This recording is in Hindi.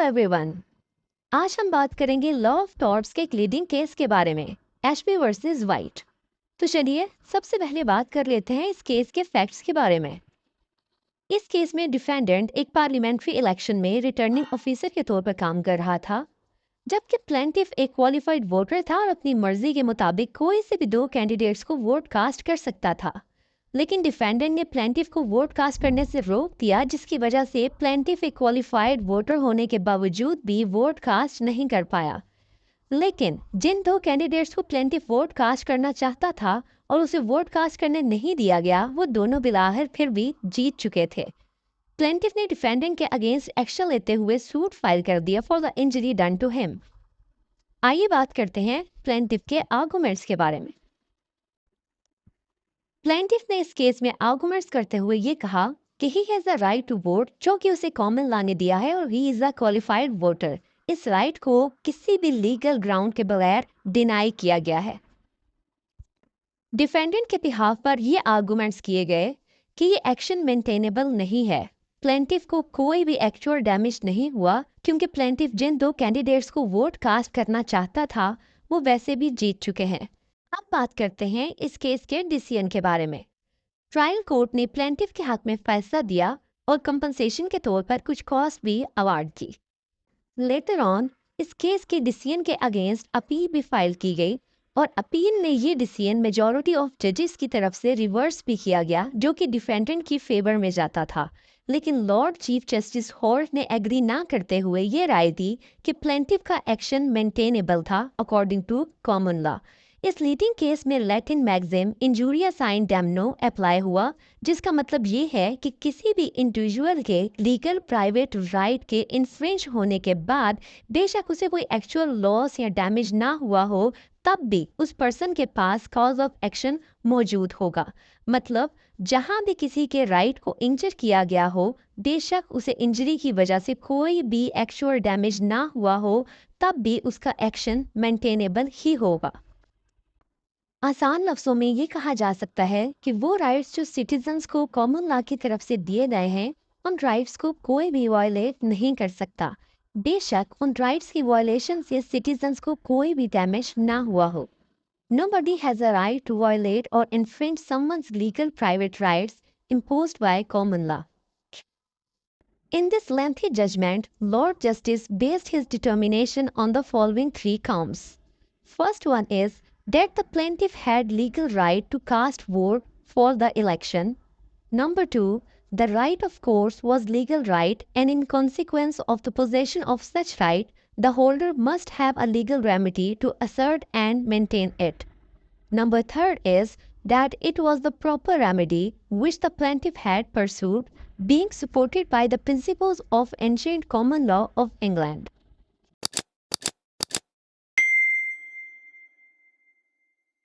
एवरीवन। आज हम बात करेंगे लॉ ऑफ टॉर्ट्स के एक लीडिंग केस के बारे में, एशबी वर्सेस वाइट। तो चलिए सबसे पहले बात कर लेते हैं इस केस के फैक्ट्स के बारे में। इस केस में डिफेंडेंट एक पार्लियामेंट्री इलेक्शन में रिटर्निंग ऑफिसर के तौर पर काम कर रहा था, जबकि प्लेंटिफ एक क्वालिफाइड वोटर था और अपनी मर्जी के मुताबिक कोई से भी दो कैंडिडेट्स को वोट कास्ट कर सकता था। लेकिन डिफेंडेंट ने प्लेंटिफ को वोट कास्ट करने से रोक दिया, जिसकी वजह से प्लेंटिफ एक क्वालिफाइड वोटर होने के बावजूद भी वोट कास्ट नहीं कर पाया। लेकिन जिन दो कैंडिडेट्स को प्लेंटिफ वोट कास्ट करना चाहता था और उसे वोट कास्ट करने नहीं दिया गया, वो दोनों बिलाहर फिर भी जीत चुके थे। प्लेंटिफ ने डिफेंडेंट के अगेंस्ट एक्शन लेते हुए सूट फाइल कर दिया for the injury done to him. आइए बात करते हैं प्लेंटिफ के आर्गुमेंट्स के बारे में। प्लेंटिफ ने इस केस में आर्गुमेंट्स करते हुए ये कहा कि he has the right to vote, जो कि उसे कॉमन लॉ ने दिया है, और he is a qualified voter. इस राइट को किसी भी लीगल ग्राउंड के बगैर डिनाई किया गया है। डिफेंडेंट के बिहाफ पर ये आर्गुमेंट्स किए गए कि ये एक्शन मेंटेनेबल नहीं है। प्लेंटिफ को कोई भी एक्चुअल डैमेज नहीं हुआ, क्योंकि प्लेंटिफ जिन दो कैंडिडेट्स को वोट कास्ट करना चाहता था वो वैसे भी जीत चुके हैं। अब बात करते हैं इस केस के डिसीजन के बारे में। ट्रायल कोर्ट ने प्लेंटिफ के हक में फैसला दिया और कंपनसेशन के तौर पर कुछ कॉस्ट भी अवार्ड की। लेटर ऑन इस केस के डिसीजन के अगेंस्ट अपील भी फाइल की गई और अपील में ये डिसीजन मेजॉरिटी ऑफ जजेस की तरफ से रिवर्स भी किया गया, जो कि डिफेंडेंट की फेवर में जाता था। लेकिन लॉर्ड चीफ जस्टिस हॉर्ट ने एग्री ना करते हुए ये राय दी कि प्लेंटिफ का एक्शन मेंटेनेबल था अकॉर्डिंग टू कॉमन लॉ। इस लीडिंग केस में Latin maxim injuria sine damno apply हुआ, जिसका मतलब ये है कि किसी भी इंडिविजुअल के लीगल प्राइवेट राइट के इन्फ्रिंज होने के बाद बेशक उसे कोई एक्चुअल लॉस या डैमेज ना हुआ हो, तब भी उस पर्सन के पास कॉज ऑफ एक्शन मौजूद होगा। मतलब जहां भी किसी के राइट को इंजर किया गया हो, बेशक उसे इंजरी की वजह से कोई भी एक्चुअल डैमेज ना हुआ हो, तब भी उसका एक्शन मेंटेनेबल ही होगा। आसान लफ्ज़ों में ये कहा जा सकता है कि वो राइट्स जो सिटीजन्स को कॉमन लॉ की तरफ से दिए गए हैं, उन राइट्स को कोई भी वायलेट नहीं कर सकता, बेशक उन राइट्स की वायलेशन से सिटीजन्स को कोई भी डैमेज ना हुआ हो। Nobody has a right to violate or infringe someone's legal private rights imposed by common law. In this lengthy judgment, Lord Justice based his determination on the following three counts. First one is that the plaintiff had legal right to cast vote for the election. Number two, the right of course was legal right, and in consequence of the possession of such right, the holder must have a legal remedy to assert and maintain it. Number third is that it was the proper remedy which the plaintiff had pursued, being supported by the principles of ancient common law of England.